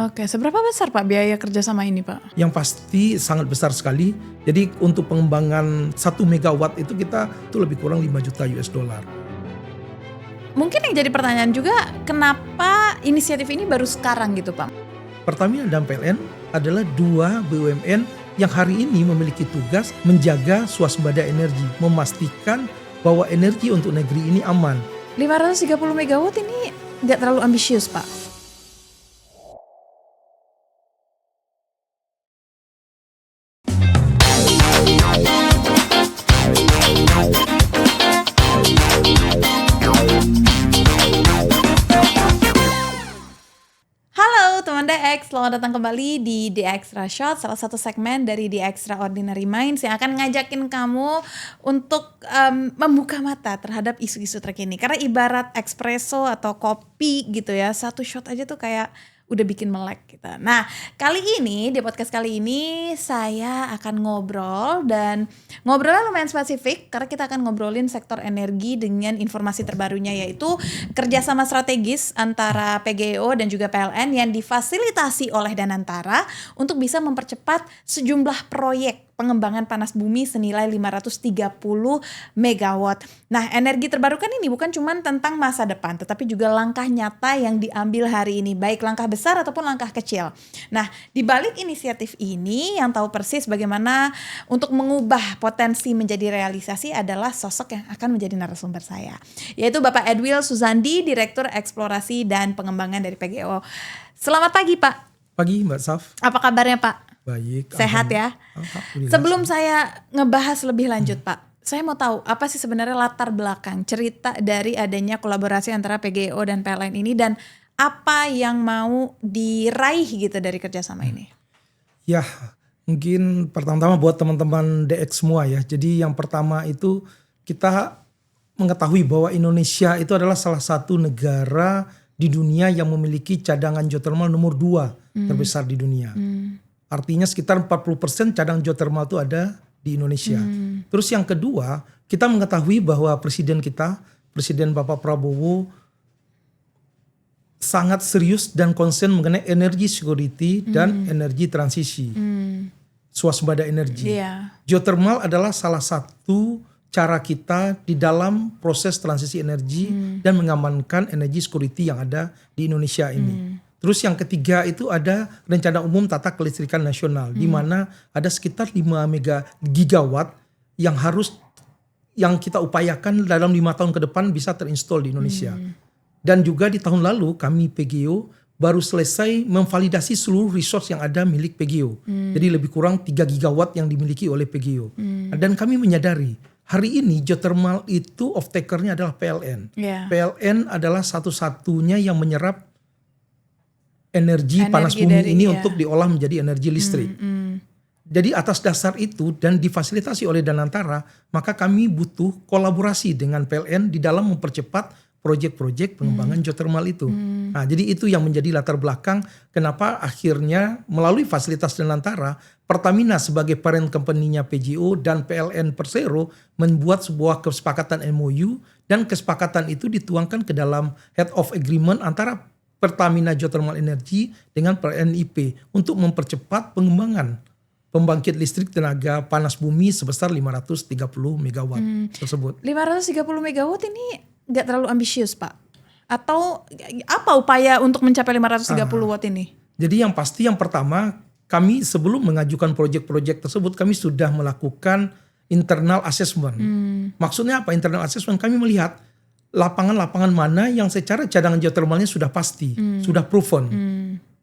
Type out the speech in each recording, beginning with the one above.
Oke, seberapa besar Pak biaya kerjasama ini Pak? Yang pasti sangat besar sekali. Jadi untuk pengembangan 1 megawatt itu kita itu lebih kurang 5 juta US dollar. Mungkin yang jadi pertanyaan juga, kenapa inisiatif ini baru sekarang gitu Pak? Pertamina dan PLN adalah 2 BUMN yang hari ini memiliki tugas menjaga swasembada energi, memastikan bahwa energi untuk negeri ini aman. 530 megawatt ini nggak terlalu ambisius Pak? Halo teman DX, selamat datang kembali di The Extra Shot, salah satu segmen dari The Extraordinary Minds yang akan ngajakin kamu untuk membuka mata terhadap isu-isu terkini. Karena ibarat espresso atau kopi gitu ya, satu shot aja tuh kayak udah bikin melek gitu. Nah, kali ini di podcast kali ini saya akan ngobrol dan ngobrolnya lumayan spesifik karena kita akan ngobrolin sektor energi dengan informasi terbarunya, yaitu kerjasama strategis antara PGEO dan juga PLN yang difasilitasi oleh Danantara untuk bisa mempercepat sejumlah proyek pengembangan panas bumi senilai 530 megawatt. Nah, energi terbarukan ini bukan cuma tentang masa depan, tetapi juga langkah nyata yang diambil hari ini, baik langkah besar ataupun langkah kecil. Nah, di balik inisiatif ini yang tahu persis bagaimana untuk mengubah potensi menjadi realisasi adalah sosok yang akan menjadi narasumber saya, yaitu Bapak Edwil Suzandi, Direktur Eksplorasi dan Pengembangan dari PGEO. Selamat pagi, Pak. Pagi Mbak Saf. Apa kabarnya, Pak? Baik. Sehat ya? Sebelum saya ngebahas lebih lanjut Pak, saya mau tahu apa sih sebenarnya latar belakang cerita dari adanya kolaborasi antara PGEO dan PLN ini dan apa yang mau diraih gitu dari kerjasama ini? Ya, mungkin pertama-tama buat teman-teman DX semua ya. Jadi yang pertama itu kita mengetahui bahwa Indonesia itu adalah salah satu negara di dunia yang memiliki cadangan geothermal nomor 2 terbesar di dunia. Artinya sekitar 40% cadangan geothermal itu ada di Indonesia. Terus yang kedua, kita mengetahui bahwa Presiden kita, Presiden Bapak Prabowo sangat serius dan concern mengenai energi security dan energi transisi. Swasembada energi. Geothermal adalah salah satu cara kita di dalam proses transisi energi dan mengamankan energi security yang ada di Indonesia ini. Terus yang ketiga itu ada rencana umum tata kelistrikan nasional di mana ada sekitar 5 gigawatt yang kita upayakan dalam 5 tahun ke depan bisa terinstall di Indonesia. Dan juga di tahun lalu kami PGEO baru selesai memvalidasi seluruh resource yang ada milik PGEO. Jadi lebih kurang 3 gigawatt yang dimiliki oleh PGEO. Dan kami menyadari hari ini geothermal itu off-takernya adalah PLN. PLN adalah satu-satunya yang menyerap energi panas bumi ini untuk diolah menjadi energi listrik. Jadi atas dasar itu dan difasilitasi oleh Danantara, maka kami butuh kolaborasi dengan PLN di dalam mempercepat proyek-proyek pengembangan geothermal itu. Nah, jadi itu yang menjadi latar belakang kenapa akhirnya melalui fasilitas Danantara, Pertamina sebagai parent company-nya PGEO dan PLN Persero membuat sebuah kesepakatan MOU dan kesepakatan itu dituangkan ke dalam head of agreement antara Pertamina Geothermal Energy dengan PLNIP untuk mempercepat pengembangan pembangkit listrik tenaga panas bumi sebesar 530 megawatt tersebut. 530 megawatt ini nggak terlalu ambisius Pak? Atau apa upaya untuk mencapai 530 watt ini? Jadi yang pasti yang pertama, kami sebelum mengajukan proyek-proyek tersebut kami sudah melakukan internal assessment. Maksudnya apa internal assessment? Kami melihat lapangan-lapangan mana yang secara cadangan geothermalnya sudah pasti, sudah proven.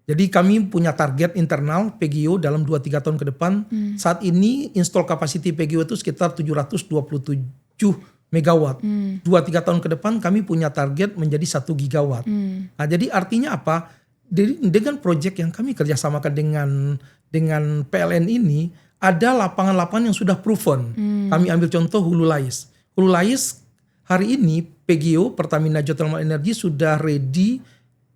Jadi kami punya target internal PGEO dalam 2-3 tahun ke depan. Saat ini install capacity PGEO itu sekitar 727 megawatt. 2-3 tahun ke depan kami punya target menjadi 1 gigawatt. Nah, jadi artinya apa? Dengan proyek yang kami kerjasamakan dengan PLN ini, ada lapangan-lapangan yang sudah proven. Kami ambil contoh Hulu Lais. Hulu Lais hari ini PGEO Pertamina Geothermal Energy sudah ready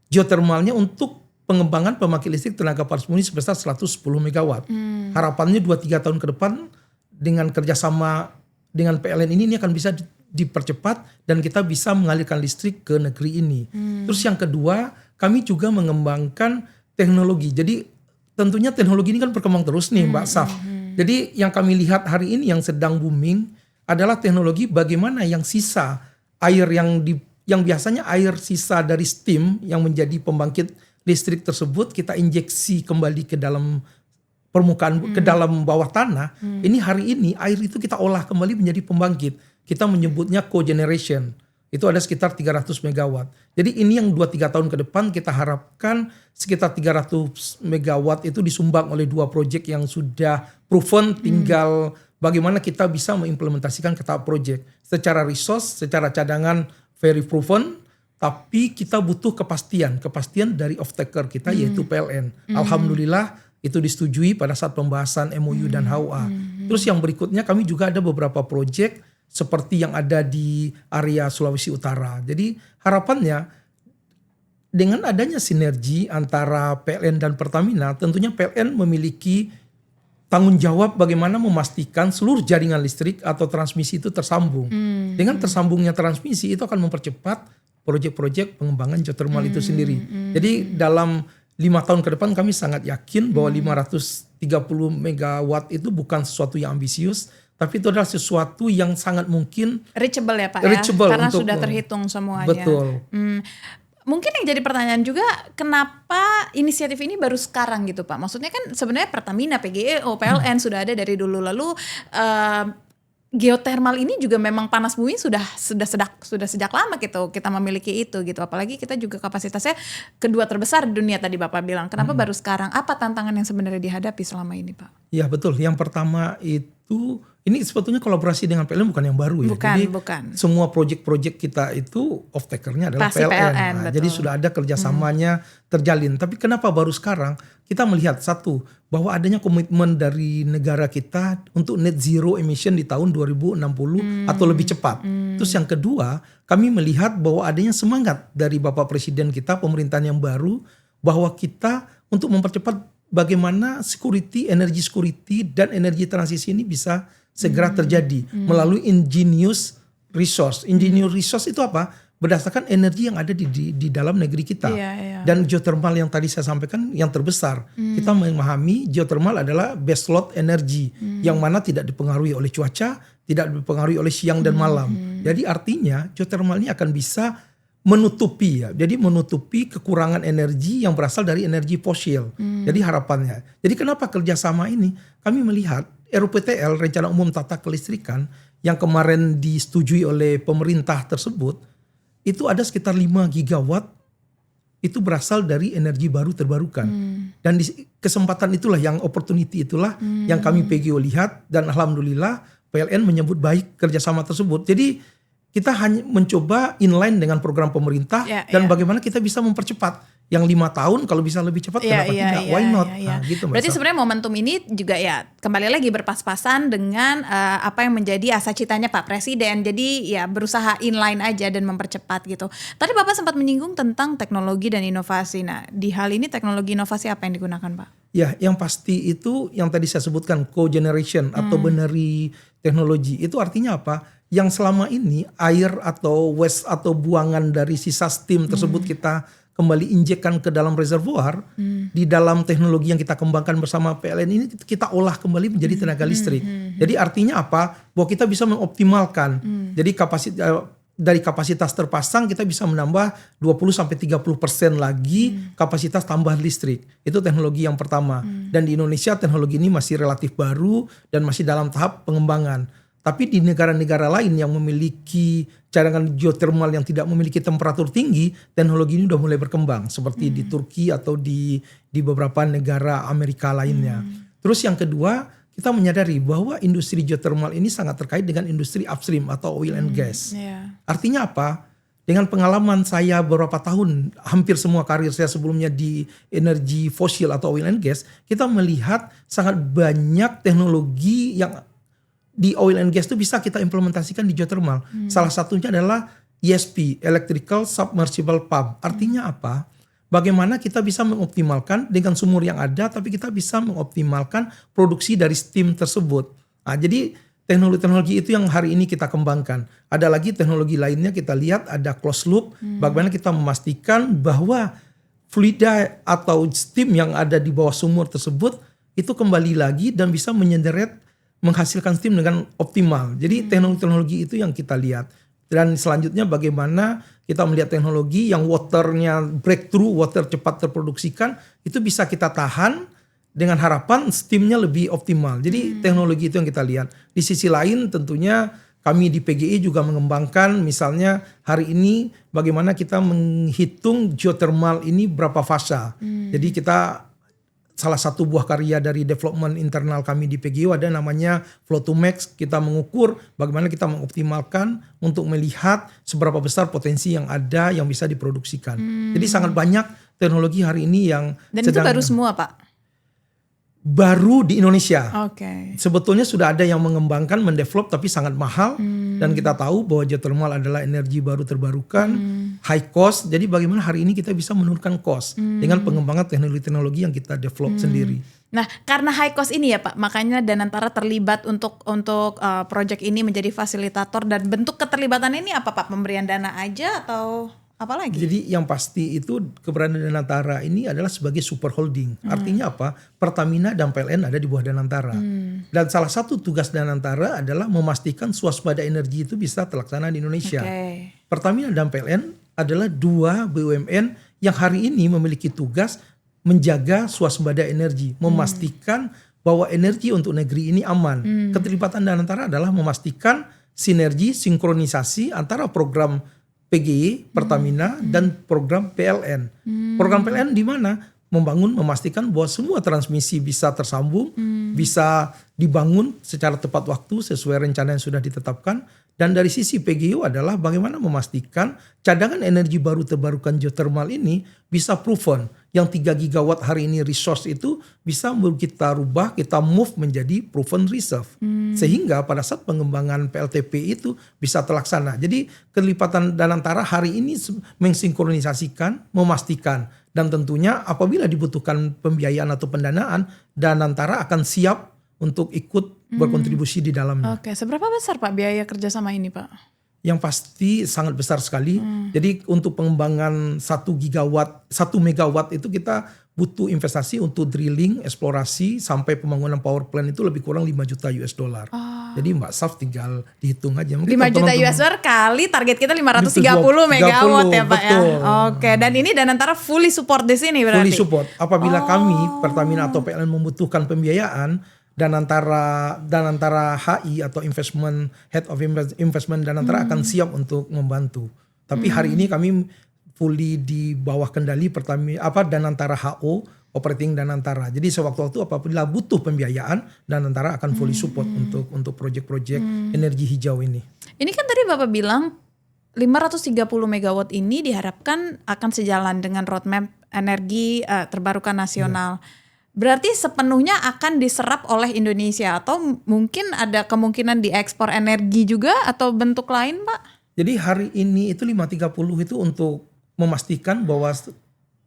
geothermalnya untuk pengembangan pembangkit listrik tenaga panas bumi sebesar 110 megawatt. Harapannya 2-3 tahun ke depan dengan kerjasama dengan PLN ini akan bisa dipercepat dan kita bisa mengalirkan listrik ke negeri ini. Terus yang kedua, kami juga mengembangkan teknologi. Jadi tentunya teknologi ini kan berkembang terus nih Mbak Saf. Jadi yang kami lihat hari ini yang sedang booming adalah teknologi bagaimana yang sisa air yang biasanya air sisa dari steam yang menjadi pembangkit listrik tersebut kita injeksi kembali ke dalam permukaan, ke dalam bawah tanah. Ini hari ini air itu kita olah kembali menjadi pembangkit. Kita menyebutnya cogeneration. Itu ada sekitar 300 megawatt. Jadi ini yang 2-3 tahun ke depan kita harapkan sekitar 300 megawatt itu disumbang oleh 2 proyek yang sudah proven, tinggal bagaimana kita bisa mengimplementasikan ke tahap proyek. Secara resource, secara cadangan very proven, tapi kita butuh kepastian dari off-taker kita yaitu PLN. Alhamdulillah itu disetujui pada saat pembahasan MOU dan HOA. Terus yang berikutnya kami juga ada beberapa proyek seperti yang ada di area Sulawesi Utara. Jadi harapannya dengan adanya sinergi antara PLN dan Pertamina, tentunya PLN memiliki tanggung jawab bagaimana memastikan seluruh jaringan listrik atau transmisi itu tersambung. Dengan tersambungnya transmisi itu akan mempercepat proyek-proyek pengembangan geothermal itu sendiri. Jadi dalam 5 tahun ke depan kami sangat yakin bahwa 530 megawatt itu bukan sesuatu yang ambisius, tapi itu adalah sesuatu yang sangat mungkin reachable ya Pak reachable ya, karena untuk, sudah terhitung semuanya. Betul. Mungkin yang jadi pertanyaan juga kenapa inisiatif ini baru sekarang gitu Pak? Maksudnya kan sebenarnya Pertamina, PGEO, PLN sudah ada dari dulu, lalu geothermal ini juga memang panas bumi sudah sejak lama gitu kita memiliki itu gitu. Apalagi kita juga kapasitasnya kedua terbesar di dunia tadi Bapak bilang. Kenapa baru sekarang? Apa tantangan yang sebenarnya dihadapi selama ini Pak? Ya betul. Yang pertama itu ini sebetulnya kolaborasi dengan PLN bukan yang baru ya. Bukan. Semua proyek-proyek kita itu off-takernya adalah PLN. Nah, jadi sudah ada kerjasamanya terjalin. Tapi kenapa baru sekarang? Kita melihat satu, bahwa adanya komitmen dari negara kita untuk net zero emission di tahun 2060 atau lebih cepat. Terus yang kedua, kami melihat bahwa adanya semangat dari Bapak Presiden kita, pemerintahan yang baru, bahwa kita untuk mempercepat bagaimana energi security dan energi transisi ini bisa segera terjadi melalui ingenious resource. Ingenious resource itu apa? Berdasarkan energi yang ada di dalam negeri kita. Dan geothermal yang tadi saya sampaikan yang terbesar. Kita memahami geothermal adalah base load energi yang mana tidak dipengaruhi oleh cuaca, tidak dipengaruhi oleh siang dan malam. Jadi artinya geothermal ini akan bisa menutupi kekurangan energi yang berasal dari energi fosil. Jadi harapannya. Jadi kenapa kerjasama ini? Kami melihat RUPTL, Rencana Umum Tata Kelistrikan, yang kemarin disetujui oleh pemerintah tersebut, itu ada sekitar 5 gigawatt itu berasal dari energi baru terbarukan. Dan di kesempatan itulah, opportunity itulah yang kami PGO lihat, dan alhamdulillah PLN menyebut baik kerjasama tersebut. Jadi kita hanya mencoba inline dengan program pemerintah dan bagaimana kita bisa mempercepat. Yang 5 tahun kalau bisa lebih cepat kenapa tidak? Why not? Nah, gitu, berarti sebenarnya momentum ini juga ya kembali lagi berpas-pasan dengan apa yang menjadi asa citanya Pak Presiden. Jadi ya berusaha inline aja dan mempercepat gitu. Tadi Bapak sempat menyinggung tentang teknologi dan inovasi. Nah di hal ini teknologi inovasi apa yang digunakan Pak? Ya yang pasti itu yang tadi saya sebutkan cogeneration atau binary teknologi. Itu artinya apa? Yang selama ini air atau waste atau buangan dari sisa steam tersebut kita kembali injekkan ke dalam reservoir, di dalam teknologi yang kita kembangkan bersama PLN ini kita olah kembali menjadi tenaga listrik. Jadi artinya apa? Bahwa kita bisa mengoptimalkan. Jadi dari kapasitas terpasang kita bisa menambah 20-30% lagi kapasitas tambahan listrik. Itu teknologi yang pertama. Dan di Indonesia teknologi ini masih relatif baru dan masih dalam tahap pengembangan. Tapi di negara-negara lain yang memiliki cadangan geothermal yang tidak memiliki temperatur tinggi, teknologi ini sudah mulai berkembang. Seperti di Turki atau di beberapa negara Amerika lainnya. Terus yang kedua, kita menyadari bahwa industri geothermal ini sangat terkait dengan industri upstream atau oil and gas. Artinya apa? Dengan pengalaman saya beberapa tahun, hampir semua karir saya sebelumnya di energi fosil atau oil and gas, kita melihat sangat banyak teknologi yang di oil and gas itu bisa kita implementasikan di geothermal. Salah satunya adalah ESP, Electrical Submersible Pump. Artinya apa? Bagaimana kita bisa mengoptimalkan dengan sumur yang ada, tapi kita bisa mengoptimalkan produksi dari steam tersebut. Nah, jadi teknologi-teknologi itu yang hari ini kita kembangkan. Ada lagi teknologi lainnya kita lihat ada closed loop. Bagaimana kita memastikan bahwa fluida atau steam yang ada di bawah sumur tersebut itu kembali lagi dan bisa menyederet menghasilkan steam dengan optimal. Jadi teknologi-teknologi itu yang kita lihat. Dan selanjutnya bagaimana kita melihat teknologi yang waternya breakthrough, water cepat terproduksikan, itu bisa kita tahan dengan harapan steamnya lebih optimal. Jadi teknologi itu yang kita lihat. Di sisi lain tentunya kami di PGI juga mengembangkan misalnya hari ini bagaimana kita menghitung geothermal ini berapa fasa. Jadi kita salah satu buah karya dari development internal kami di PGI ada namanya Flow to Max. Kita mengukur bagaimana kita mengoptimalkan untuk melihat seberapa besar potensi yang ada yang bisa diproduksikan. Jadi sangat banyak teknologi hari ini yang dan itu baru semua Pak? Baru di Indonesia. Oke. Sebetulnya sudah ada yang mengembangkan, mendevelop tapi sangat mahal. Dan kita tahu bahwa geothermal adalah energi baru terbarukan, high cost. Jadi bagaimana hari ini kita bisa menurunkan cost dengan pengembangan teknologi-teknologi yang kita develop sendiri. Nah, karena high cost ini ya Pak, makanya Danantara terlibat untuk proyek ini menjadi fasilitator. Dan bentuk keterlibatan ini apa Pak? Pemberian dana aja atau apa lagi? Jadi yang pasti itu keberadaan Danantara ini adalah sebagai super holding. Artinya apa? Pertamina dan PLN ada di bawah Danantara. Dan salah satu tugas Danantara adalah memastikan swasembada energi itu bisa terlaksana di Indonesia. Pertamina dan PLN adalah dua BUMN yang hari ini memiliki tugas menjaga swasembada energi, memastikan bahwa energi untuk negeri ini aman. Keterlibatan Danantara adalah memastikan sinergi, sinkronisasi antara program PGI, Pertamina, dan program PLN. Program PLN di mana? Memastikan bahwa semua transmisi bisa tersambung, bisa dibangun secara tepat waktu sesuai rencana yang sudah ditetapkan. Dan dari sisi PGU adalah bagaimana memastikan cadangan energi baru terbarukan geothermal ini bisa proven. Yang 3 gigawatt hari ini resource itu bisa kita rubah, kita move menjadi proven reserve. Sehingga pada saat pengembangan PLTP itu bisa terlaksana. Jadi kelipatan Danantara hari ini mensinkronisasikan, memastikan. Dan tentunya apabila dibutuhkan pembiayaan atau pendanaan, Danantara akan siap untuk ikut berkontribusi di dalamnya. Oke, seberapa besar Pak biaya kerjasama ini Pak? Yang pasti sangat besar sekali. Jadi untuk pengembangan 1 megawatt itu kita butuh investasi untuk drilling, eksplorasi sampai pembangunan power plant itu lebih kurang 5 juta US dollar. Jadi Mbak Saf tinggal dihitung aja. Mungkin 5 juta US dollar kali target kita 530 megawatt ya Pak betul. ya. Oke, dan ini Danantara fully support di sini berarti? Fully support. Apabila kami Pertamina atau PLN membutuhkan pembiayaan, Danantara HI atau Head of Investment Danantara akan siap untuk membantu. Tapi hari ini kami fully di bawah kendali Danantara HO, operating Danantara. Jadi sewaktu-waktu apabila butuh pembiayaan, Danantara akan fully support untuk proyek-proyek energi hijau ini. Ini kan tadi Bapak bilang 530 megawatt ini diharapkan akan sejalan dengan roadmap energi terbarukan nasional. Berarti sepenuhnya akan diserap oleh Indonesia atau mungkin ada kemungkinan diekspor energi juga atau bentuk lain Pak? Jadi hari ini itu 530 itu untuk memastikan bahwa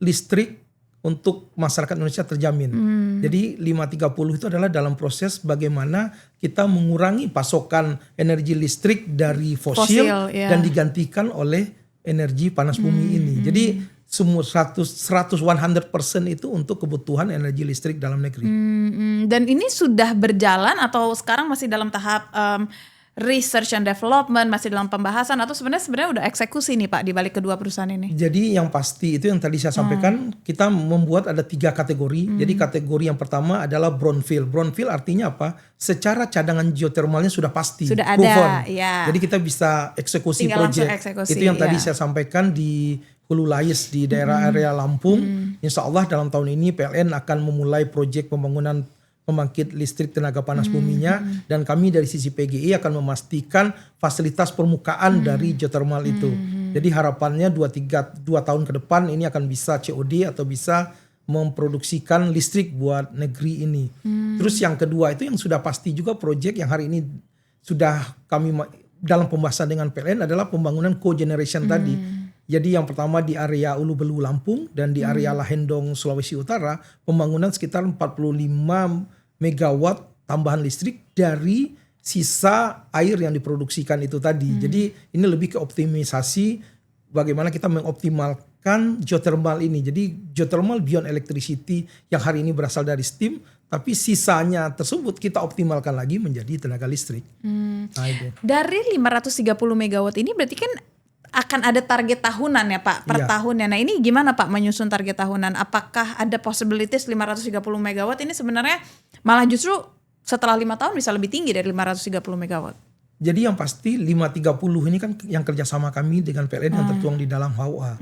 listrik untuk masyarakat Indonesia terjamin. Jadi 530 itu adalah dalam proses bagaimana kita mengurangi pasokan energi listrik dari fosil dan digantikan oleh energi panas bumi ini. Jadi semua 100% itu untuk kebutuhan energi listrik dalam negeri. Dan ini sudah berjalan atau sekarang masih dalam tahap research and development, masih dalam pembahasan atau sebenarnya udah eksekusi nih Pak di balik kedua perusahaan ini? Jadi yang pasti itu yang tadi saya sampaikan, kita membuat ada 3 kategori. Jadi kategori yang pertama adalah brownfield. Brownfield artinya apa? Secara cadangan geothermalnya sudah pasti. Sudah proven. ada, ya. Jadi kita bisa eksekusi tinggal proyek. Itu yang tadi saya sampaikan di Hulu Lais di daerah area Lampung. Insya Allah dalam tahun ini PLN akan memulai proyek pembangunan pembangkit listrik tenaga panas buminya. Dan kami dari sisi PGI akan memastikan fasilitas permukaan dari geothermal itu. Jadi harapannya 2 tahun ke depan ini akan bisa COD atau bisa memproduksikan listrik buat negeri ini. Terus yang kedua itu yang sudah pasti juga proyek yang hari ini sudah kami dalam pembahasan dengan PLN adalah pembangunan cogeneration tadi. Jadi yang pertama di area Ulu Belu Lampung dan di area Lahendong Sulawesi Utara pembangunan sekitar 45 megawatt tambahan listrik dari sisa air yang diproduksikan itu tadi. Jadi ini lebih ke optimisasi bagaimana kita mengoptimalkan mengembangkan geothermal ini. Jadi geothermal beyond electricity yang hari ini berasal dari steam, tapi sisanya tersebut kita optimalkan lagi menjadi tenaga listrik. Nah, itu. Dari 530 megawatt ini berarti kan akan ada target tahunan ya Pak, per tahunnya. Nah ini gimana Pak menyusun target tahunan? Apakah ada possibilities 530 megawatt ini sebenarnya malah justru setelah 5 tahun bisa lebih tinggi dari 530 megawatt? Jadi yang pasti 530 ini kan yang kerjasama kami dengan PLN yang tertuang di dalam HOA.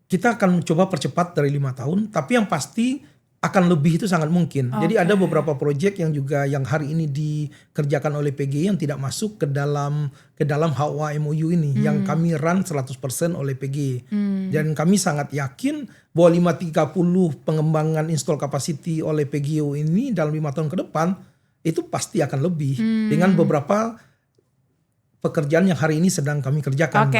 Kita akan mencoba percepat dari 5 tahun, tapi yang pasti akan lebih itu sangat mungkin. Jadi ada beberapa proyek yang juga yang hari ini dikerjakan oleh PGI yang tidak masuk ke dalam HOA MOU ini, yang kami run 100% oleh PGI. Dan kami sangat yakin bahwa 530 pengembangan install capacity oleh PGIO ini dalam 5 tahun ke depan itu pasti akan lebih dengan beberapa pekerjaan yang hari ini sedang kami kerjakan.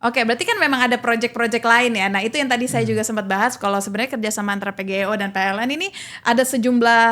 Oke, berarti kan memang ada proyek-proyek lain ya. Nah itu yang tadi saya juga sempat bahas, kalau sebenarnya kerjasama antara PGIO dan PLN ini ada sejumlah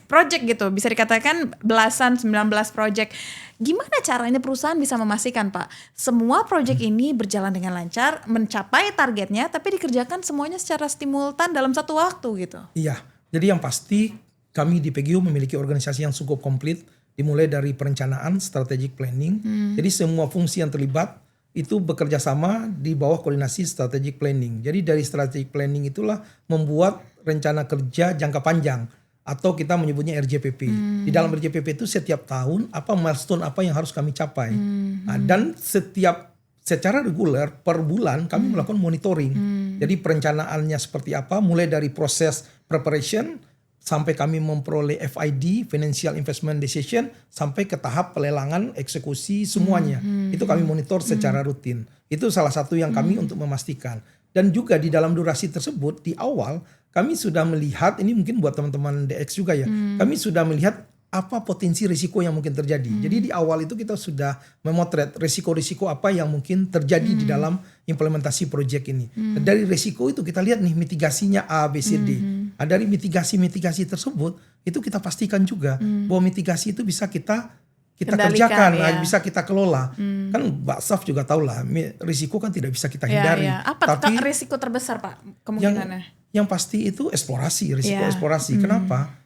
proyek gitu, bisa dikatakan belasan, 19 proyek. Gimana caranya perusahaan bisa memastikan Pak, semua proyek ini berjalan dengan lancar, mencapai targetnya, tapi dikerjakan semuanya secara simultan dalam satu waktu gitu? Iya, jadi yang pasti kami di PGIO memiliki organisasi yang cukup komplit, dimulai dari perencanaan, strategic planning. Jadi semua fungsi yang terlibat itu bekerja sama di bawah koordinasi strategic planning. Jadi dari strategic planning itulah membuat rencana kerja jangka panjang atau kita menyebutnya RJPP. Di dalam RJPP itu setiap tahun apa milestone apa yang harus kami capai. Nah, dan secara reguler per bulan kami melakukan monitoring. Jadi perencanaannya seperti apa, mulai dari proses preparation sampai kami memperoleh FID, Financial Investment Decision, sampai ke tahap pelelangan, eksekusi, semuanya. Itu kami monitor secara rutin. Itu salah satu yang kami untuk memastikan. Dan juga di dalam durasi tersebut, di awal, kami sudah melihat, ini mungkin buat teman-teman DX juga ya, kami sudah melihat apa potensi risiko yang mungkin terjadi. Jadi di awal itu kita sudah memotret risiko-risiko apa yang mungkin terjadi di dalam implementasi proyek ini. Dan dari risiko itu kita lihat nih mitigasinya A, B, C, D. Nah, dari mitigasi tersebut itu kita pastikan juga bahwa mitigasi itu bisa kita kerjakan, bisa kita kelola. Kan Mbak Saf juga tahu lah, risiko kan tidak bisa kita hindari. Apa risiko terbesar Pak kemungkinannya? Yang pasti itu eksplorasi, risiko eksplorasi. Kenapa?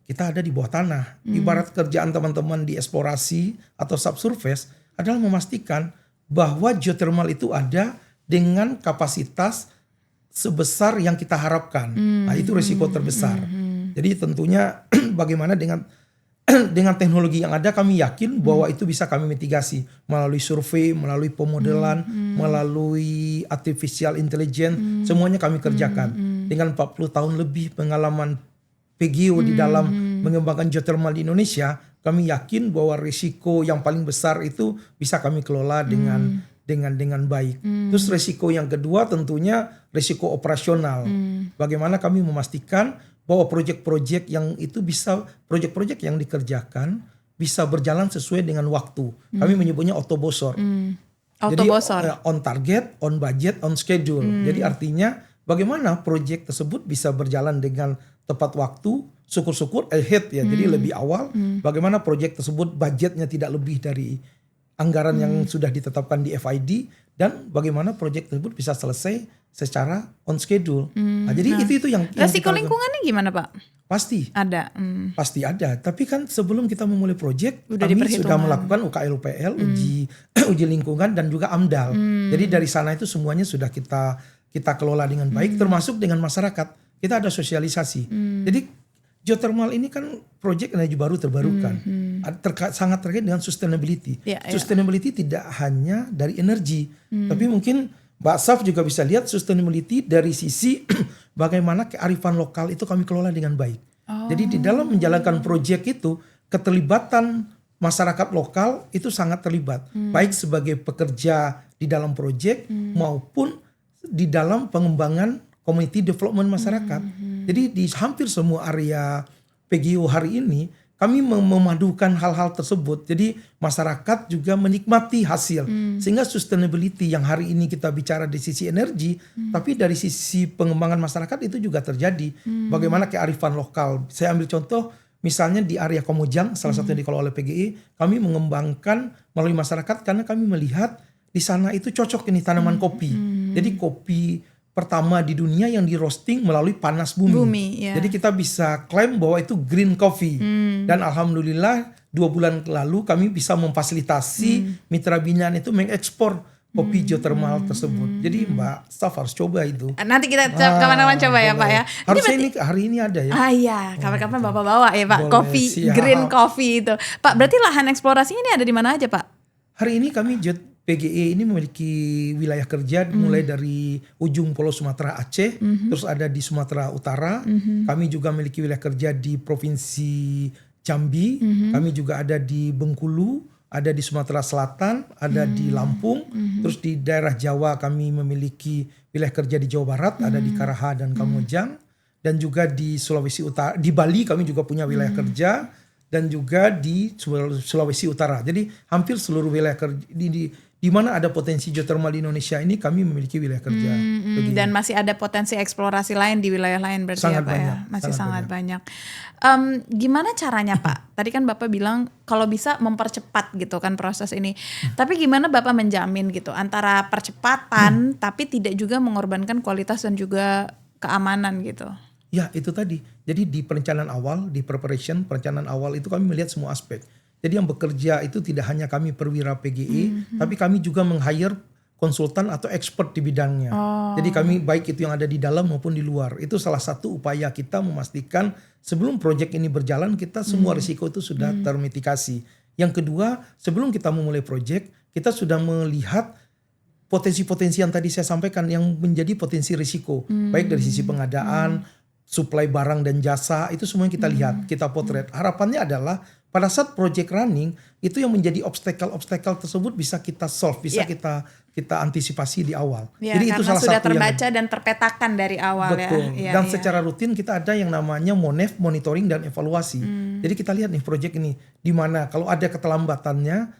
Kita ada di bawah tanah. Ibarat kerjaan teman-teman di eksplorasi atau subsurface adalah memastikan bahwa geothermal itu ada dengan kapasitas sebesar yang kita harapkan. Nah, itu risiko terbesar. Jadi tentunya bagaimana dengan teknologi yang ada, kami yakin bahwa itu bisa kami mitigasi melalui survei, melalui pemodelan, melalui artificial intelligence, semuanya kami kerjakan. Dengan 40 tahun lebih pengalaman PGIO di dalam mengembangkan geothermal di Indonesia, kami yakin bahwa risiko yang paling besar itu bisa kami kelola dengan baik. Terus risiko yang kedua tentunya risiko operasional. Bagaimana kami memastikan bahwa proyek-proyek yang itu bisa, proyek-proyek yang dikerjakan bisa berjalan sesuai dengan waktu. Kami menyebutnya autobosor. Jadi on target, on budget, on schedule. Jadi artinya bagaimana proyek tersebut bisa berjalan dengan tepat waktu, syukur-syukur ahead ya, jadi lebih awal. Bagaimana proyek tersebut budgetnya tidak lebih dari anggaran yang sudah ditetapkan di FID, dan bagaimana proyek tersebut bisa selesai secara on schedule. Nah, jadi itu yang resiko lingkungannya gimana Pak? Pasti ada. Pasti ada. Tapi kan sebelum kita memulai proyek, kami sudah melakukan UKL-UPL, uji lingkungan dan juga AMDAL. Jadi dari sana itu semuanya sudah kita kelola dengan baik, termasuk dengan masyarakat. Kita ada sosialisasi. Jadi geothermal ini kan proyek energi baru terbarukan. Sangat terkait dengan sustainability. Sustainability tidak hanya dari energi. Tapi mungkin Mbak Saf juga bisa lihat sustainability dari sisi bagaimana kearifan lokal itu kami kelola dengan baik. Jadi di dalam menjalankan proyek itu, keterlibatan masyarakat lokal itu sangat terlibat. Baik sebagai pekerja di dalam proyek maupun di dalam pengembangan community development masyarakat. Jadi di hampir semua area PGIO hari ini kami memadukan hal-hal tersebut. Jadi masyarakat juga menikmati hasil. Sehingga sustainability yang hari ini kita bicara di sisi energi, tapi dari sisi pengembangan masyarakat itu juga terjadi. Bagaimana kearifan lokal. Saya ambil contoh misalnya di area Komojang, salah satu yang dikelola oleh PGI, kami mengembangkan melalui masyarakat karena kami melihat di sana itu cocok ini tanaman kopi. Jadi kopi pertama di dunia yang di roasting melalui panas bumi. Ya. Jadi kita bisa klaim bahwa itu green coffee. Dan alhamdulillah 2 bulan lalu kami bisa memfasilitasi mitra binaan itu mengekspor kopi geothermal tersebut. Jadi Mbak Staf harus coba itu. Nanti kita kapan-kapan coba ya Pak ya. Harusnya ini hari ini ada ya. Iya, kapan-kapan Bapak bawa ya Pak. Boleh, Kopi, siap. green coffee itu. Pak, berarti lahan eksplorasinya ini ada di mana aja Pak? Hari ini kami PGE ini memiliki wilayah kerja mulai dari ujung Pulau Sumatera Aceh, terus ada di Sumatera Utara. Kami juga memiliki wilayah kerja di Provinsi Jambi, kami juga ada di Bengkulu, ada di Sumatera Selatan, ada di Lampung, terus di daerah Jawa kami memiliki wilayah kerja di Jawa Barat, ada di Karaha dan Kamojang, dan juga di Sulawesi Utara, di Bali kami juga punya wilayah kerja, dan juga di Sulawesi Utara. Jadi hampir seluruh wilayah kerja di mana ada potensi geothermal di Indonesia ini kami memiliki wilayah kerja. Dan masih ada potensi eksplorasi lain di wilayah lain berarti sangat ya Pak banyak, ya? Masih sangat banyak. Gimana caranya Pak? Tadi kan Bapak bilang kalau bisa mempercepat gitu kan proses ini. Tapi gimana Bapak menjamin gitu antara percepatan tapi tidak juga mengorbankan kualitas dan juga keamanan gitu? Ya itu tadi. Jadi di perencanaan awal, di perencanaan awal itu kami melihat semua aspek. Jadi yang bekerja itu tidak hanya kami perwira PGE, tapi kami juga meng-hire konsultan atau expert di bidangnya. Jadi kami baik itu yang ada di dalam maupun di luar. Itu salah satu upaya kita memastikan sebelum proyek ini berjalan kita semua risiko itu sudah termitigasi. Yang kedua, sebelum kita memulai proyek, kita sudah melihat potensi-potensi yang tadi saya sampaikan yang menjadi potensi risiko. Baik dari sisi pengadaan, suplai barang dan jasa, itu semua yang kita lihat, kita potret. Harapannya adalah pada saat project running itu yang menjadi obstacle tersebut bisa kita solve, bisa kita antisipasi di awal. Ya, jadi itu salah sudah satu terbaca dan terpetakan dari awal. Betul. Ya. Dan secara rutin kita ada yang namanya MONEF, monitoring dan evaluasi. Jadi kita lihat nih project ini di mana kalau ada keterlambatannya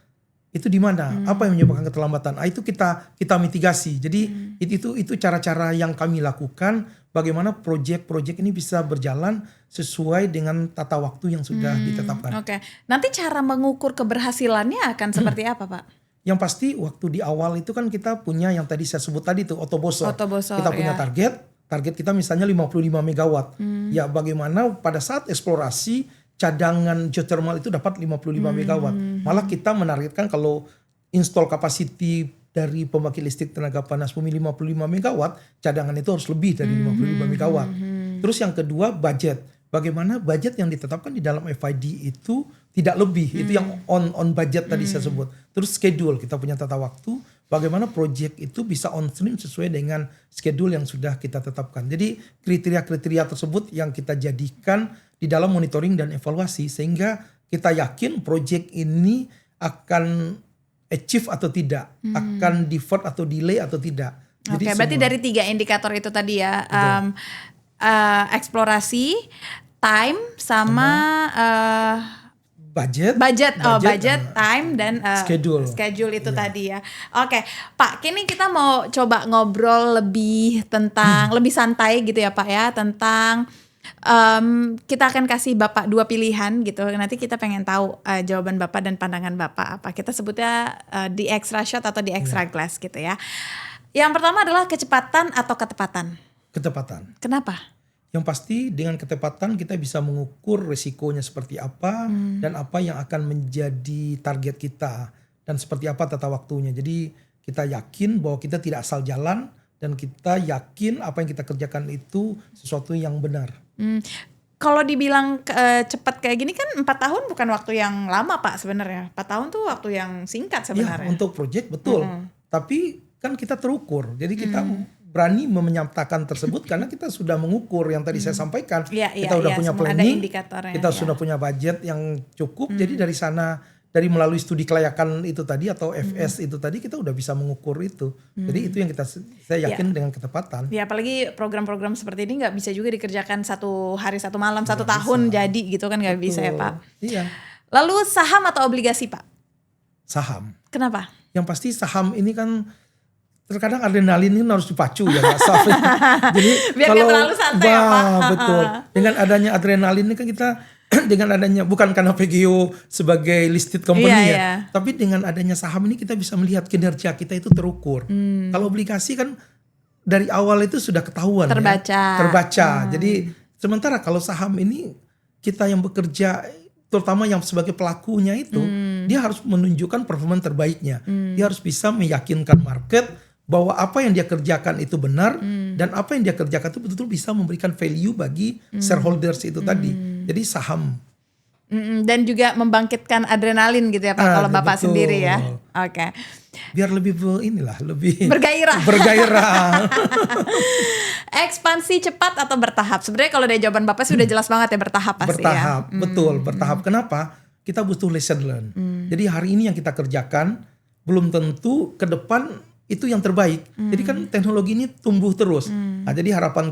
itu di mana, apa yang menyebabkan keterlambatan. Itu kita mitigasi. Jadi itu cara-cara yang kami lakukan bagaimana proyek-proyek ini bisa berjalan sesuai dengan tata waktu yang sudah ditetapkan. Oke. Nanti cara mengukur keberhasilannya akan seperti apa, Pak? Yang pasti waktu di awal itu kan kita punya yang tadi saya sebut tadi tuh Otobosor. Kita punya target kita misalnya 55 megawatt. Ya bagaimana pada saat eksplorasi cadangan geothermal itu dapat 55 megawatt. Malah kita menargetkan kalau install capacity dari pembangkit listrik tenaga panas bumi 55 megawatt, cadangan itu harus lebih dari 55 megawatt. Terus yang kedua budget. Bagaimana budget yang ditetapkan di dalam FID itu tidak lebih. Itu yang on budget tadi saya sebut. Terus schedule, kita punya tata waktu. Bagaimana project itu bisa on stream sesuai dengan schedule yang sudah kita tetapkan. Jadi kriteria-kriteria tersebut yang kita jadikan di dalam monitoring dan evaluasi. Sehingga kita yakin project ini akan achieve atau tidak. Akan deferred atau delay atau tidak. Oke, berarti dari 3 indikator itu tadi ya. Eksplorasi, time, sama budget, time dan schedule itu tadi ya. Oke, Pak, kini kita mau coba ngobrol lebih tentang lebih santai gitu ya Pak ya, tentang kita akan kasih Bapak 2 pilihan gitu. Nanti kita pengen tahu jawaban Bapak dan pandangan Bapak apa. Kita sebutnya di extra shot atau di extra glass gitu ya. Yang pertama adalah kecepatan atau ketepatan. Ketepatan. Kenapa? Yang pasti dengan ketepatan kita bisa mengukur resikonya seperti apa dan apa yang akan menjadi target kita dan seperti apa tata waktunya. Jadi kita yakin bahwa kita tidak asal jalan dan kita yakin apa yang kita kerjakan itu sesuatu yang benar. Kalau dibilang cepat kayak gini kan 4 tahun bukan waktu yang lama Pak sebenarnya. 4 tahun tuh waktu yang singkat sebenarnya. Ya, untuk proyek betul. Tapi kan kita terukur. Jadi kita berani menyatakan tersebut karena kita sudah mengukur yang tadi saya sampaikan. Kita udah punya planning, kita sudah punya budget yang cukup. Jadi dari sana, dari melalui studi kelayakan itu tadi atau FS itu tadi kita udah bisa mengukur itu. Jadi itu yang saya yakin dengan ketepatan. Ya apalagi program-program seperti ini nggak bisa juga dikerjakan 1 hari 1 malam 1 tahun bisa. Jadi gitu kan nggak bisa ya Pak. Iya. Lalu saham atau obligasi Pak? Saham. Kenapa? Yang pasti saham ini kan terkadang adrenalin ini harus dipacu ya Mbak Saf. Jadi biar kalau terlalu santai ya Pak. Betul. Dengan adanya adrenalin ini kan kita dengan adanya bukan karena PGO sebagai listed company tapi dengan adanya saham ini kita bisa melihat kinerja kita itu terukur. Kalau obligasi kan dari awal itu sudah ketahuan terbaca. Jadi sementara kalau saham ini kita yang bekerja, terutama yang sebagai pelakunya itu, dia harus menunjukkan performa terbaiknya. Dia harus bisa meyakinkan market bahwa apa yang dia kerjakan itu benar, dan apa yang dia kerjakan itu betul-betul bisa memberikan value bagi shareholders itu tadi. Jadi saham. Dan juga membangkitkan adrenalin gitu ya Pak, kalau Bapak betul. Sendiri ya. Oke. Biar lebih lebih bergairah. Ekspansi cepat atau bertahap? Sebenarnya kalau dari jawaban Bapak sudah jelas banget ya, bertahap pasti bertahap, ya. Betul, bertahap. Kenapa? Kita butuh lesson learn. Jadi hari ini yang kita kerjakan belum tentu ke depan itu yang terbaik. Jadi kan teknologi ini tumbuh terus. Nah, jadi harapan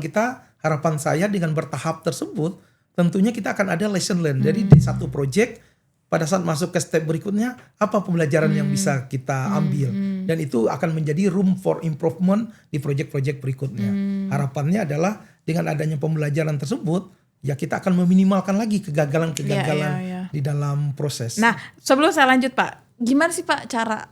saya dengan bertahap tersebut, tentunya kita akan ada lesson learn. Jadi di satu project, pada saat masuk ke step berikutnya, apa pembelajaran yang bisa kita ambil. Dan itu akan menjadi room for improvement di project-project berikutnya. Harapannya adalah dengan adanya pembelajaran tersebut, ya kita akan meminimalkan lagi kegagalan-kegagalan di dalam proses. Nah, sebelum saya lanjut Pak, gimana sih Pak cara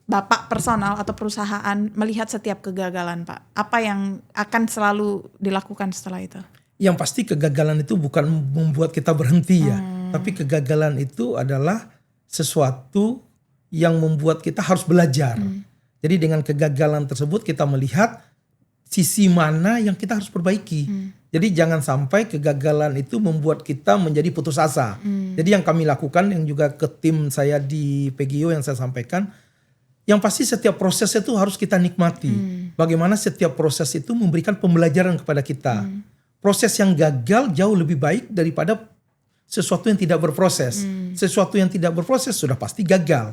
Bapak personal atau perusahaan melihat setiap kegagalan Pak? Apa yang akan selalu dilakukan setelah itu? Yang pasti kegagalan itu bukan membuat kita berhenti ya. Tapi kegagalan itu adalah sesuatu yang membuat kita harus belajar. Jadi dengan kegagalan tersebut kita melihat sisi mana yang kita harus perbaiki. Jadi jangan sampai kegagalan itu membuat kita menjadi putus asa. Jadi yang kami lakukan, yang juga ke tim saya di PGO yang saya sampaikan, yang pasti setiap proses itu harus kita nikmati. Bagaimana setiap proses itu memberikan pembelajaran kepada kita. Proses yang gagal jauh lebih baik daripada sesuatu yang tidak berproses. Sesuatu yang tidak berproses sudah pasti gagal.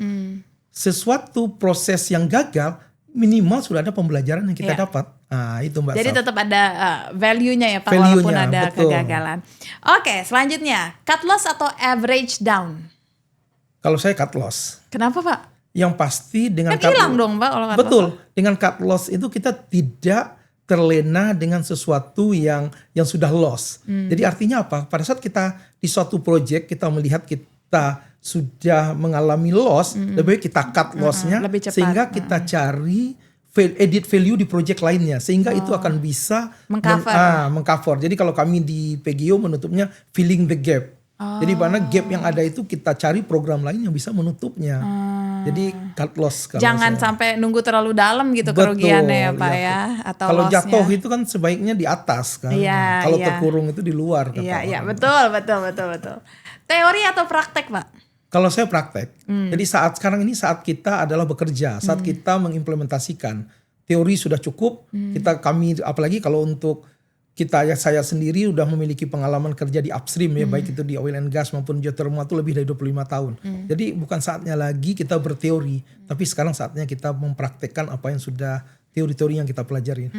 Sesuatu proses yang gagal minimal sudah ada pembelajaran yang kita dapat. Nah, itu Mbak. Jadi Saf. tetap ada value-nya ya Pak, Value-nya, walaupun ada betul. kegagalan. Oke, selanjutnya cut loss atau average down? Kalau saya cut loss. Kenapa Pak? Yang pasti dengan Kan hilang dong Pak kalau cut loss. Betul. Dengan cut loss itu kita tidak terlena dengan sesuatu yang sudah loss. Jadi artinya apa? Pada saat kita di suatu project kita melihat kita sudah mengalami loss, lebih baik kita cut loss-nya sehingga kita cari edit value di project lainnya sehingga itu akan bisa mengcover. Jadi kalau kami di PGO menutupnya filling the gap. Jadi mana gap yang ada itu kita cari program lain yang bisa menutupnya. Jadi cut loss. Jangan sampai nunggu terlalu dalam gitu kerugiannya ya Pak ya. Atau kalau loss-nya. Jatuh itu kan sebaiknya di atas kan. Kalau terkurung itu di luar. Iya, betul. Teori atau praktek Pak? Kalau saya praktek. Jadi sekarang ini saat kita adalah bekerja, saat kita mengimplementasikan. Teori sudah cukup. Kami apalagi kalau untuk saya sendiri udah memiliki pengalaman kerja di upstream ya, baik itu di oil and gas maupun geothermal itu lebih dari 25 tahun. Jadi bukan saatnya lagi kita berteori, tapi sekarang saatnya kita mempraktekkan apa yang sudah teori-teori yang kita pelajari.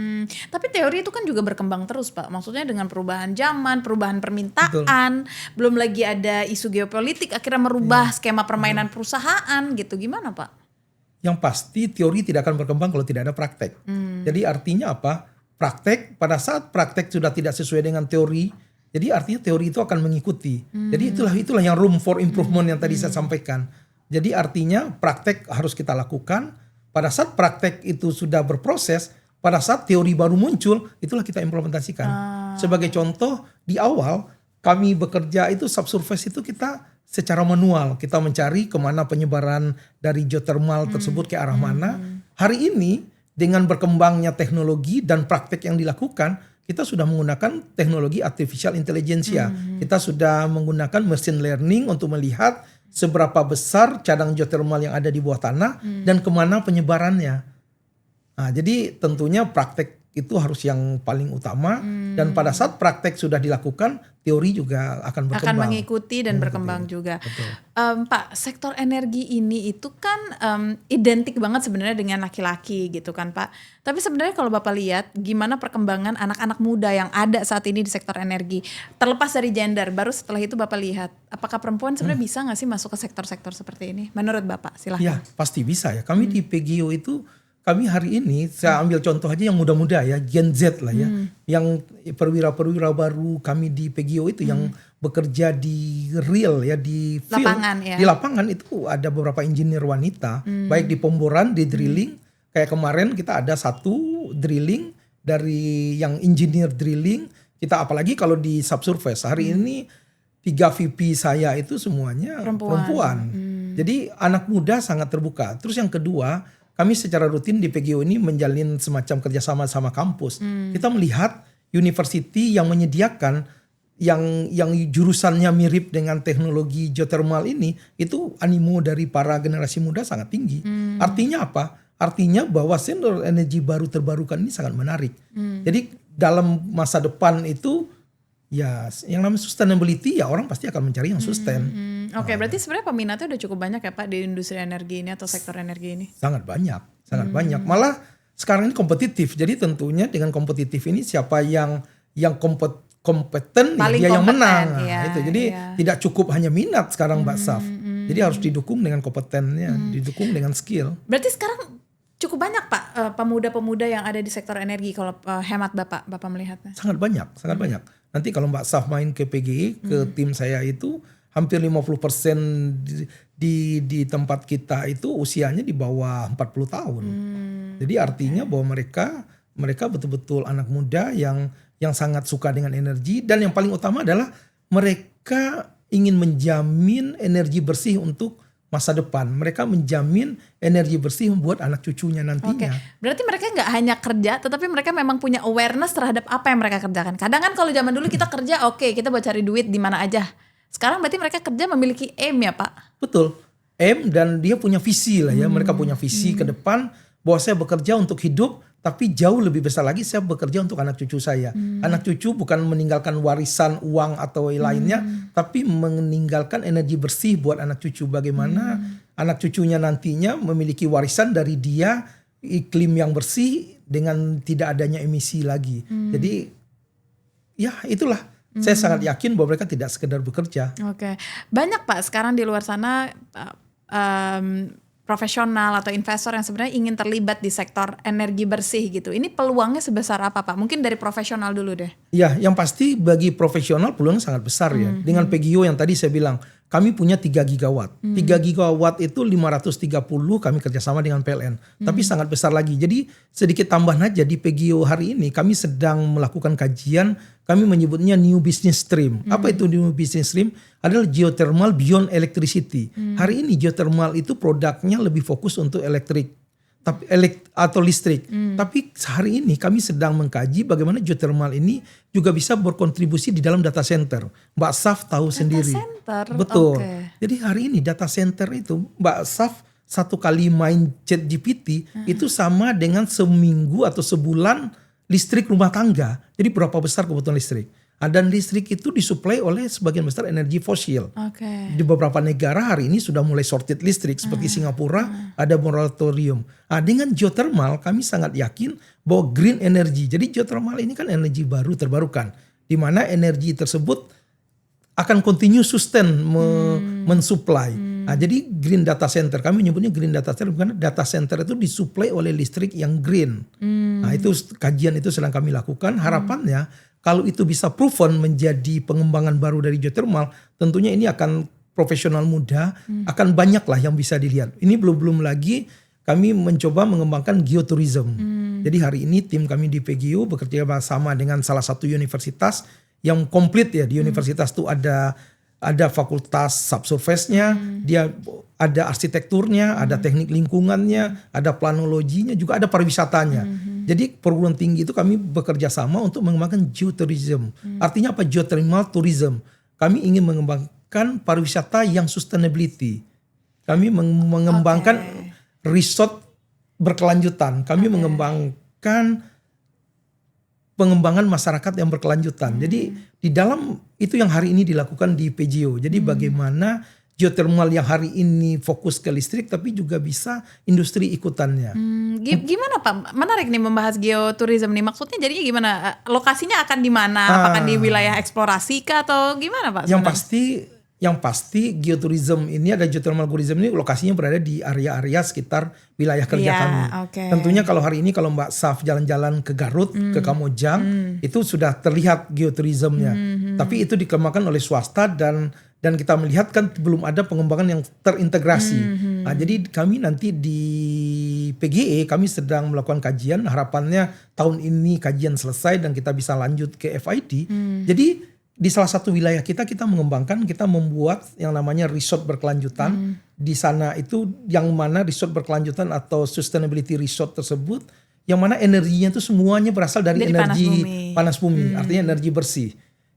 Tapi teori itu kan juga berkembang terus Pak. Maksudnya dengan perubahan zaman, perubahan permintaan, belum lagi ada isu geopolitik akhirnya merubah skema permainan perusahaan gitu. Gimana Pak? Yang pasti teori tidak akan berkembang kalau tidak ada praktek. Jadi artinya apa? Praktek, pada saat praktek sudah tidak sesuai dengan teori, jadi artinya teori itu akan mengikuti. Jadi itulah yang room for improvement yang tadi saya sampaikan. Jadi artinya praktek harus kita lakukan. Pada saat praktek itu sudah berproses, pada saat teori baru muncul, itulah kita implementasikan. Sebagai contoh, di awal kami bekerja itu subsurface itu kita secara manual. Kita mencari kemana penyebaran dari geothermal tersebut ke arah mana. Hari ini dengan berkembangnya teknologi dan praktek yang dilakukan, kita sudah menggunakan teknologi artificial intelligence ya. Kita sudah menggunakan machine learning untuk melihat seberapa besar cadang geothermal yang ada di bawah tanah dan kemana penyebarannya. Nah, jadi tentunya praktek itu harus yang paling utama dan pada saat praktek sudah dilakukan, teori juga akan berkembang. Akan mengikuti dan berkembang juga. Pak, sektor energi ini itu kan identik banget sebenarnya dengan laki-laki gitu kan Pak. Tapi sebenarnya kalau Bapak lihat gimana perkembangan anak-anak muda yang ada saat ini di sektor energi. Terlepas dari gender, baru setelah itu Bapak lihat apakah perempuan sebenarnya bisa gak sih masuk ke sektor-sektor seperti ini? Menurut Bapak silahkan. Ya pasti bisa ya. Kami di PGO itu kami hari ini, saya ambil contoh aja yang muda-muda ya, Gen Z lah ya. Yang perwira-perwira baru kami di PGO itu yang bekerja di real ya, di field. Lapangan ya. Di lapangan itu ada beberapa engineer wanita, baik di pemboran, di drilling. Kayak kemarin kita ada satu drilling dari yang engineer drilling, kita apalagi kalau di subsurface. Hari ini 3 VP saya itu semuanya perempuan. Jadi anak muda sangat terbuka. Terus yang kedua, kami secara rutin di PGO ini menjalin semacam kerjasama sama kampus. Kita melihat university yang menyediakan yang jurusannya mirip dengan teknologi geothermal ini, itu animo dari para generasi muda sangat tinggi. Artinya apa? Artinya bahwa sumber energi baru terbarukan ini sangat menarik. Jadi dalam masa depan itu ya yang namanya sustainability, ya orang pasti akan mencari yang sustain. Oke, berarti sebenarnya peminatnya udah cukup banyak ya Pak di industri energi ini atau sektor energi ini? Sangat banyak, sangat banyak. Malah sekarang ini kompetitif. Jadi tentunya dengan kompetitif ini siapa yang kompeten paling dia yang kompeten, menang. iya, Itu. Jadi tidak cukup hanya minat sekarang Mbak Saf. Jadi harus didukung dengan kompetennya, didukung dengan skill. Berarti sekarang cukup banyak Pak pemuda-pemuda yang ada di sektor energi kalau hemat Bapak melihatnya? Sangat banyak, sangat banyak. Nanti kalau Mbak Saf main ke PGI, ke tim saya itu hampir 50% di tempat kita itu usianya di bawah 40 tahun. Jadi artinya bahwa mereka betul-betul anak muda yang sangat suka dengan energi, dan yang paling utama adalah mereka ingin menjamin energi bersih untuk masa depan. Mereka menjamin energi bersih buat anak cucunya nantinya. Berarti mereka nggak hanya kerja, tetapi mereka memang punya awareness terhadap apa yang mereka kerjakan. Kadang kan kalau zaman dulu kita kerja, kita buat cari duit di mana aja. Sekarang berarti mereka kerja memiliki aim ya Pak? Betul, aim, dan dia punya visi lah ya. Mereka punya visi ke depan bahwa saya bekerja untuk hidup, tapi jauh lebih besar lagi saya bekerja untuk anak cucu saya. Anak cucu bukan meninggalkan warisan uang atau lainnya, tapi meninggalkan energi bersih buat anak cucu. Bagaimana anak cucunya nantinya memiliki warisan dari dia iklim yang bersih dengan tidak adanya emisi lagi. Jadi ya itulah. Saya sangat yakin bahwa mereka tidak sekedar bekerja. Banyak Pak sekarang di luar sana profesional atau investor yang sebenarnya ingin terlibat di sektor energi bersih gitu. Ini peluangnya sebesar apa Pak? Mungkin dari profesional dulu deh. Ya, yang pasti bagi profesional peluangnya sangat besar ya. Dengan PGO yang tadi saya bilang, kami punya 3 gigawatt. 3 gigawatt itu 530 kami kerjasama dengan PLN. Tapi sangat besar lagi. Jadi sedikit tambahan aja di PGO hari ini kami sedang melakukan kajian. Kami menyebutnya new business stream. Apa itu new business stream? Adalah geothermal beyond electricity. Hari ini geothermal itu produknya lebih fokus untuk elektrik. Atau listrik. Tapi hari ini kami sedang mengkaji bagaimana geothermal ini juga bisa berkontribusi di dalam data center. Mbak Saf tahu sendiri. Center? Betul. Jadi hari ini data center itu Mbak Saf 1 kali main ChatGPT itu sama dengan seminggu atau sebulan listrik rumah tangga. Jadi berapa besar kebutuhan listrik. Dan listrik itu disuplai oleh sebagian besar energi fosil. Di beberapa negara hari ini sudah mulai sorted listrik. Seperti Singapura ada moratorium. Dengan geothermal kami sangat yakin bahwa green energy. Jadi geothermal ini kan energi baru terbarukan. Di mana energi tersebut akan continue sustain mensuplai. Jadi green data center, kami menyebutnya green data center karena data center itu disuplai oleh listrik yang green. Itu kajian itu sedang kami lakukan. Harapannya kalau itu bisa proven menjadi pengembangan baru dari geothermal, tentunya ini akan profesional muda, akan banyak lah yang bisa dilihat. Ini belum lagi kami mencoba mengembangkan geotourism. Jadi hari ini tim kami di PGU bekerja sama dengan salah satu universitas yang komplit ya. Di universitas itu ada fakultas subsurface-nya, dia ada arsitekturnya, ada teknik lingkungannya, ada planologinya, juga ada pariwisatanya. Jadi perguruan tinggi itu kami bekerja sama untuk mengembangkan geotourism. Artinya apa? Geothermal tourism. Kami ingin mengembangkan pariwisata yang sustainability. Kami mengembangkan resort berkelanjutan. Kami mengembangkan pengembangan masyarakat yang berkelanjutan. Jadi di dalam itu yang hari ini dilakukan di PGO. Jadi bagaimana geothermal yang hari ini fokus ke listrik tapi juga bisa industri ikutannya. Gimana Pak? Menarik nih membahas geotourism nih. Maksudnya jadinya gimana? Lokasinya akan di mana? Apakah di wilayah eksplorasi kah atau gimana Pak? Yang pasti geotourism ini ada geothermal tourism ini lokasinya berada di area-area sekitar wilayah kerja kami. Tentunya kalau hari ini kalau Mbak Saf jalan-jalan ke Garut, ke Kamojang, itu sudah terlihat geotourismnya. Tapi itu dikembangkan oleh swasta dan kita melihat kan belum ada pengembangan yang terintegrasi. Nah, jadi kami nanti di PGE kami sedang melakukan kajian, harapannya tahun ini kajian selesai dan kita bisa lanjut ke FID. Jadi di salah satu wilayah kita mengembangkan, kita membuat yang namanya resort berkelanjutan. Di sana itu yang mana resort berkelanjutan atau sustainability resort tersebut, yang mana energinya itu semuanya berasal dari energi panas bumi, artinya energi bersih.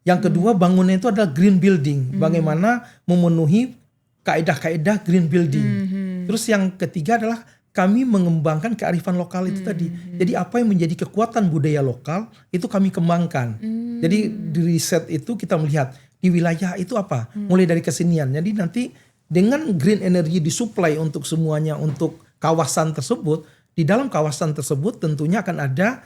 Yang kedua, bangunannya itu adalah green building. Bagaimana memenuhi kaedah-kaedah green building. Terus yang ketiga adalah kami mengembangkan kearifan lokal itu tadi. Jadi apa yang menjadi kekuatan budaya lokal itu kami kembangkan. Jadi di riset itu kita melihat di wilayah itu apa? Mulai dari kesenian. Jadi nanti dengan green energy disuplai untuk semuanya, untuk kawasan tersebut. Di dalam kawasan tersebut tentunya akan ada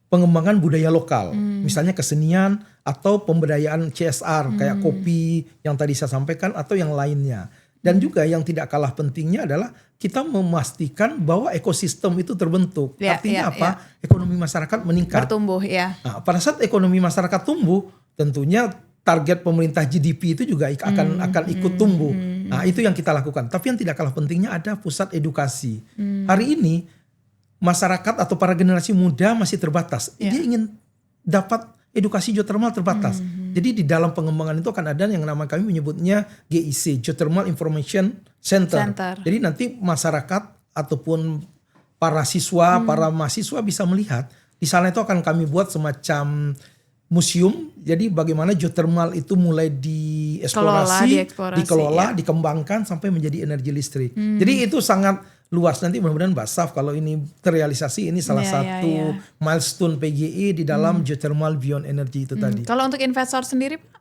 pengembangan budaya lokal, misalnya kesenian atau pemberdayaan CSR kayak kopi yang tadi saya sampaikan atau yang lainnya. Dan juga yang tidak kalah pentingnya adalah kita memastikan bahwa ekosistem itu terbentuk. Artinya apa? Ekonomi masyarakat meningkat. Bertumbuh ya. Nah, pada saat ekonomi masyarakat tumbuh, tentunya target pemerintah GDP itu juga akan ikut tumbuh. Nah, itu yang kita lakukan. Tapi yang tidak kalah pentingnya ada pusat edukasi. Hari ini masyarakat atau para generasi muda masih terbatas. Dia ingin dapat edukasi geothermal terbatas. Jadi di dalam pengembangan itu akan ada yang nama kami menyebutnya GIC, Geothermal Information Center. Jadi nanti masyarakat ataupun para siswa, para mahasiswa bisa melihat. Di sana itu akan kami buat semacam museum. Jadi bagaimana geothermal itu mulai dieksplorasi, dikelola, dikembangkan sampai menjadi energi listrik. Jadi itu sangat luas. Nanti mudah-mudahan Mbak Saf kalau ini terrealisasi, ini salah satu milestone PGE di dalam geothermal beyond energy itu tadi. Kalau untuk investor sendiri Pak?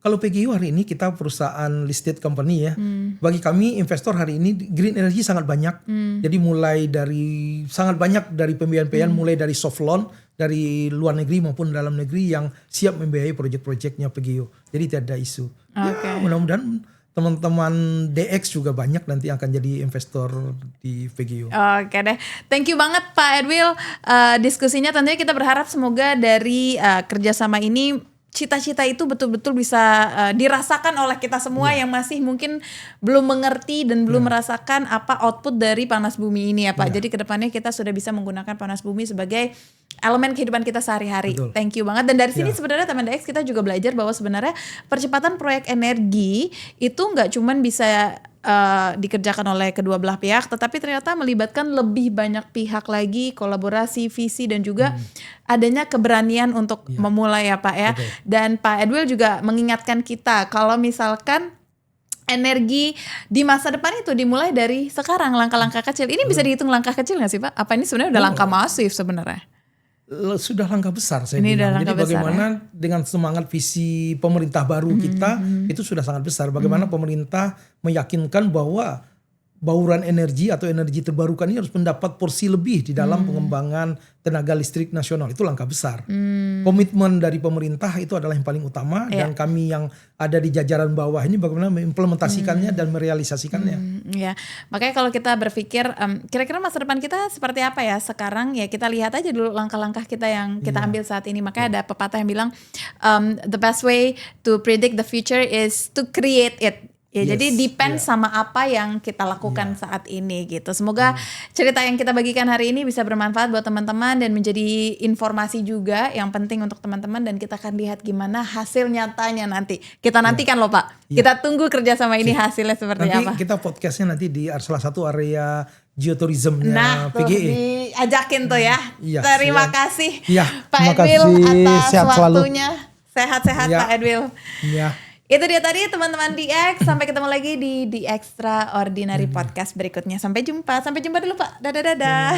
Kalau PGE hari ini kita perusahaan listed company ya. Bagi kami investor hari ini green energy sangat banyak. Jadi mulai dari sangat banyak dari pembiayaan mulai dari soft loan dari luar negeri maupun dalam negeri yang siap membiayai proyek-proyeknya PGE. Jadi tidak ada isu. Ya, mudah-mudahan teman-teman DX juga banyak nanti akan jadi investor di PGE. Oke deh, thank you banget Pak Edwil diskusinya. Tentunya kita berharap semoga dari kerjasama ini cita-cita itu betul-betul bisa dirasakan oleh kita semua yang masih mungkin belum mengerti dan belum merasakan apa output dari panas bumi ini ya Pak. Jadi kedepannya kita sudah bisa menggunakan panas bumi sebagai elemen kehidupan kita sehari-hari. Thank you banget. Dan dari sini sebenarnya teman DX kita juga belajar bahwa sebenarnya percepatan proyek energi itu nggak cuman bisa dikerjakan oleh kedua belah pihak, tetapi ternyata melibatkan lebih banyak pihak lagi, kolaborasi, visi dan juga adanya keberanian untuk memulai ya Pak ya. Dan Pak Edwil juga mengingatkan kita kalau misalkan energi di masa depan itu dimulai dari sekarang, langkah-langkah kecil. Ini bisa dihitung langkah kecil gak sih Pak? Apa ini sebenarnya udah langkah masif sebenarnya? Sudah langkah besar saya bilang. Jadi bagaimana dengan semangat visi pemerintah baru kita itu sudah sangat besar. Bagaimana pemerintah meyakinkan bahwa bauran energi atau energi terbarukan ini harus mendapat porsi lebih di dalam pengembangan tenaga listrik nasional. Itu langkah besar. Komitmen dari pemerintah itu adalah yang paling utama dan kami yang ada di jajaran bawah ini bagaimana mengimplementasikannya dan merealisasikannya. Ya, makanya kalau kita berpikir kira-kira masa depan kita seperti apa ya sekarang, ya kita lihat aja dulu langkah-langkah kita yang kita ambil saat ini. Makanya ada pepatah yang bilang the best way to predict the future is to create it. Ya, jadi depend sama apa yang kita lakukan saat ini gitu. Semoga cerita yang kita bagikan hari ini bisa bermanfaat buat teman-teman dan menjadi informasi juga yang penting untuk teman-teman, dan kita akan lihat gimana hasil nyatanya nanti. Kita nantikan loh Pak. Kita tunggu kerjasama ini hasilnya seperti nanti apa. Kita podcastnya nanti di salah satu area geotourismnya PGE. Tuh diajakin tuh ya. Terima kasih Pak Edwil atas waktunya. Sehat-sehat Pak Edwil. Itu dia tadi teman-teman DX. Sampai ketemu lagi di The Extraordinary Podcast berikutnya. Sampai jumpa dulu Pak. Dadah.